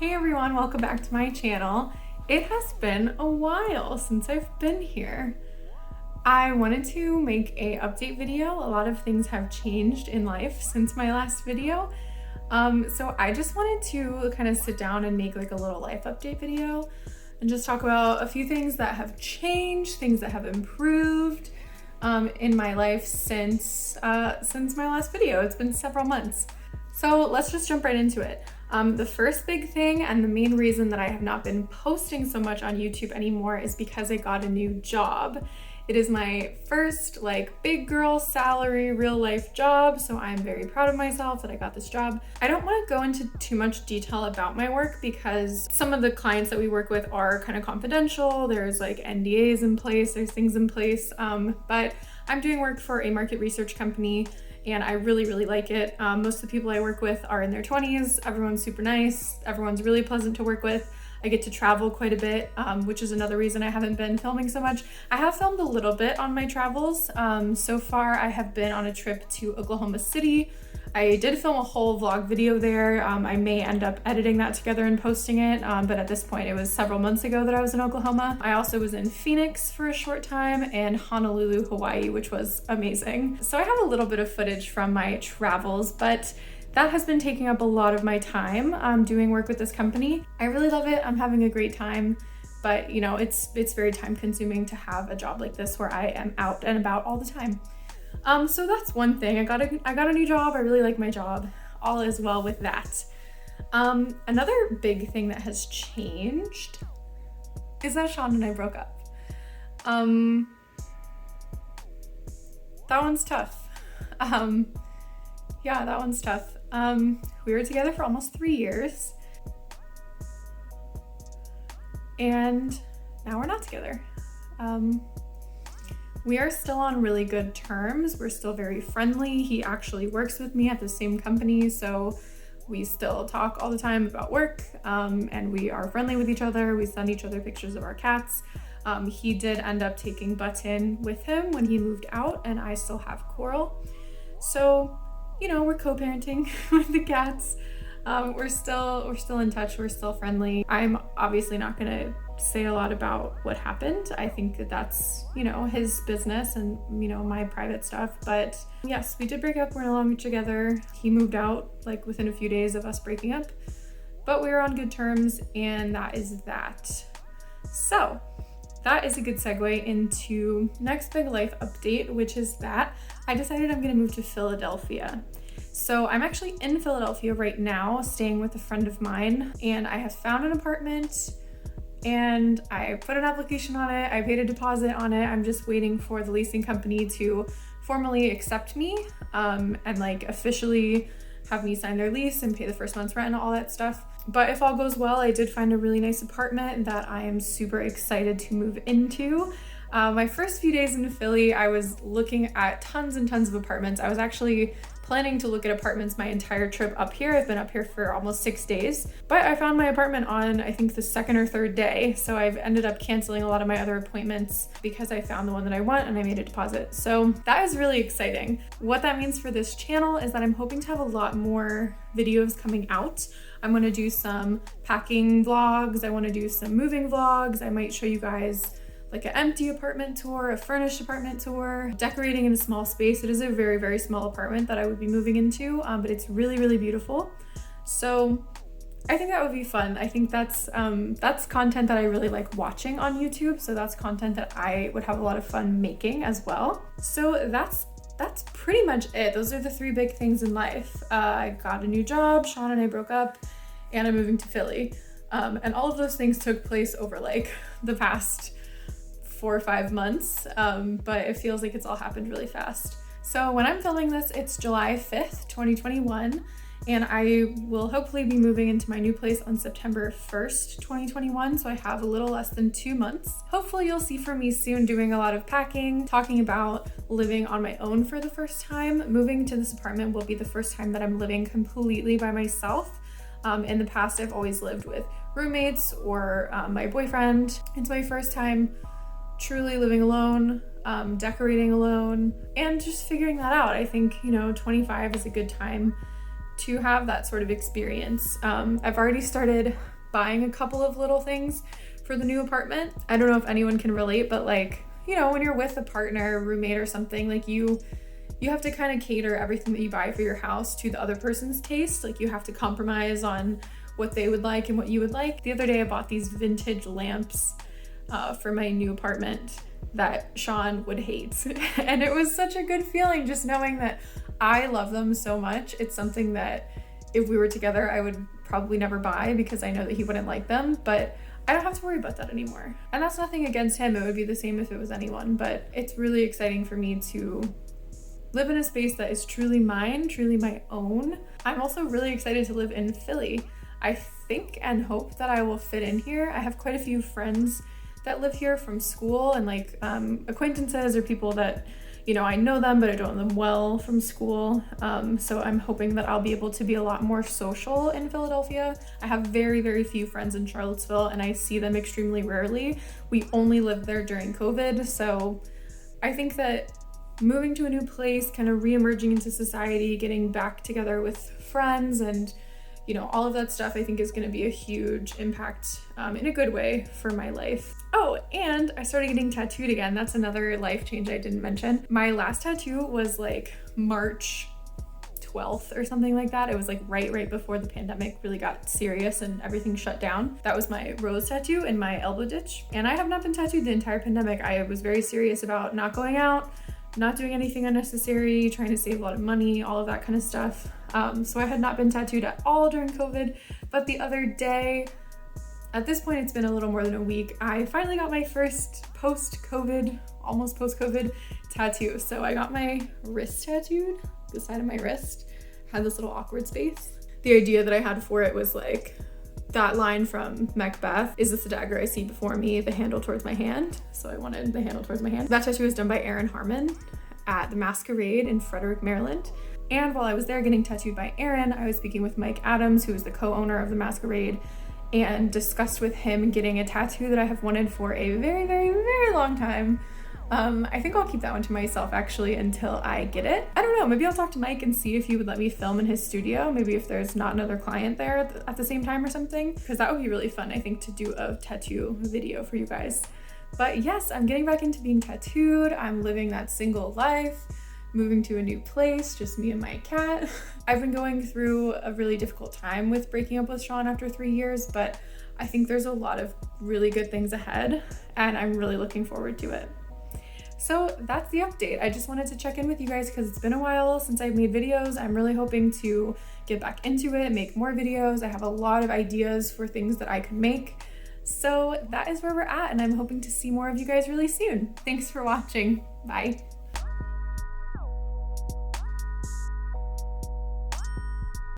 Hey everyone, welcome back to my channel. It has been a while since I've been here. I wanted to make a update video. A lot of things have changed in life since my last video. So I just wanted to kind of sit down and make like a little life update video and just talk about a few things that have changed, things that have improved in my life since my last video. It's been several months. So let's just jump right into it. The first big thing and the main reason that I have not been posting so much on YouTube anymore is because I got a new job. It is my first like big girl salary real life job, so I'm very proud of myself that I got this job. I don't want to go into too much detail about my work because some of the clients that we work with are kind of confidential. There's like NDAs in place, there's things in place, but I'm doing work for a market research company and I really like it. Most of the people I work with are in their 20s. Everyone's super nice. Everyone's really pleasant to work with. I get to travel quite a bit, which is another reason I haven't been filming so much. I have filmed a little bit on my travels. So far, I have been on a trip to Oklahoma City. I did film a whole vlog video there. I may end up editing that together and posting it, but at this point, it was several months ago that I was in Oklahoma. I also was in Phoenix for a short time and Honolulu, Hawaii, which was amazing. So I have a little bit of footage from my travels, but that has been taking up a lot of my time doing work with this company. I really love it. I'm having a great time, but you know, it's very time consuming to have a job like this where I am out and about all the time. So that's one thing. I got a new job. I really like my job. All is well with that. Another big thing that has changed is that Sean and I broke up. That one's tough. Yeah, that one's tough. We were together for almost 3 years and now we're not together. We are still on really good terms. We're still very friendly. He actually works with me at the same company, so we still talk all the time about work, and we are friendly with each other. We send each other pictures of our cats. He did end up taking Button with him when he moved out, and I still have Coral. So, you know, we're co-parenting with the cats. We're still in touch. We're still friendly. I'm obviously not gonna say a lot about what happened. I think that that's, you know, his business and, you know, my private stuff. But yes, we did break up. We're no longer together. He moved out like within a few days of us breaking up, but we were on good terms, and that is that. So that is a good segue into next big life update, which is that I decided I'm gonna move to Philadelphia. So I'm actually in Philadelphia right now, staying with a friend of mine, and I have found an apartment and I put an application on it. I paid a deposit on it. I'm just waiting for the leasing company to formally accept me and like officially have me sign their lease and pay the first month's rent and all that stuff. But if all goes well, I did find a really nice apartment that I am super excited to move into. My first few days in Philly, I was looking at tons and tons of apartments. I was actually planning to look at apartments my entire trip up here. I've been up here for almost 6 days, but I found my apartment on, I think, the second or third day. So I've ended up canceling a lot of my other appointments because I found the one that I want and I made a deposit. So that is really exciting. What that means for this channel is that I'm hoping to have a lot more videos coming out. I'm gonna do some packing vlogs. I wanna do some moving vlogs. I might show you guys like an empty apartment tour, a furnished apartment tour, decorating in a small space. It is a very small apartment that I would be moving into, but it's really beautiful. So I think that would be fun. I think that's content that I really like watching on YouTube. So that's content that I would have a lot of fun making as well. So that's pretty much it. Those are the 3 big things in life. I got a new job, Sean and I broke up, and I'm moving to Philly. And all of those things took place over like the past 4 or 5 months, but it feels like it's all happened really fast. So when I'm filming this, it's July 5th, 2021, and I will hopefully be moving into my new place on September 1st, 2021, so I have a little less than 2 months. Hopefully you'll see from me soon doing a lot of packing, talking about living on my own for the first time. Moving to this apartment will be the first time that I'm living completely by myself. In the past, I've always lived with roommates or my boyfriend. It's my first time truly living alone, decorating alone, and just figuring that out. I think, you know, 25 is a good time to have that sort of experience. I've already started buying a couple of little things for the new apartment. I don't know if anyone can relate, but like, you know, when you're with a partner, roommate or something, like you have to kind of cater everything that you buy for your house to the other person's taste. Like you have to compromise on what they would like and what you would like. The other day I bought these vintage lamps for my new apartment that Sean would hate. And it was such a good feeling just knowing that I love them so much. It's something that if we were together, I would probably never buy because I know that he wouldn't like them, but I don't have to worry about that anymore. And that's nothing against him. It would be the same if it was anyone, but it's really exciting for me to live in a space that is truly mine, truly my own. I'm also really excited to live in Philly. I think and hope that I will fit in here. I have quite a few friends that live here from school and like acquaintances or people that, you know, I know them, but I don't know them well from school. So I'm hoping that I'll be able to be a lot more social in Philadelphia. I have very, very few friends in Charlottesville and I see them extremely rarely. We only lived there during COVID. So I think that moving to a new place, kind of re-emerging into society, getting back together with friends and, you know, all of that stuff, I think is going to be a huge impact in a good way for my life. Oh, and I started getting tattooed again. That's another life change I didn't mention. My last tattoo was like March 12th or something like that. It was like right before the pandemic really got serious and everything shut down. That was my rose tattoo in my elbow ditch. And I have not been tattooed the entire pandemic. I was very serious about not going out, not doing anything unnecessary, trying to save a lot of money, all of that kind of stuff. So I had not been tattooed at all during COVID, but the other day, at this point, it's been a little more than a week, I finally got my first post-COVID, almost post-COVID tattoo. So I got my wrist tattooed, the side of my wrist, had this little awkward space. The idea that I had for it was like, that line from Macbeth, "Is this the dagger I see before me, the handle towards my hand?" So I wanted the handle towards my hand. That tattoo was done by Erin Harmon at the Masquerade in Frederick, Maryland. And while I was there getting tattooed by Erin, I was speaking with Mike Adams, who is the co-owner of the Masquerade, and discussed with him getting a tattoo that I have wanted for a very, very, very long time. I think I'll keep that one to myself actually until I get it. I don't know, maybe I'll talk to Mike and see if he would let me film in his studio, maybe if there's not another client there at the same time or something, because that would be really fun, I think, to do a tattoo video for you guys. But yes, I'm getting back into being tattooed. I'm living that single life, moving to a new place, just me and my cat. I've been going through a really difficult time with breaking up with Sean after 3 years, but I think there's a lot of really good things ahead and I'm really looking forward to it. So that's the update. I just wanted to check in with you guys because it's been a while since I've made videos. I'm really hoping to get back into it, make more videos. I have a lot of ideas for things that I could make. So that is where we're at, and I'm hoping to see more of you guys really soon. Thanks for watching. Bye.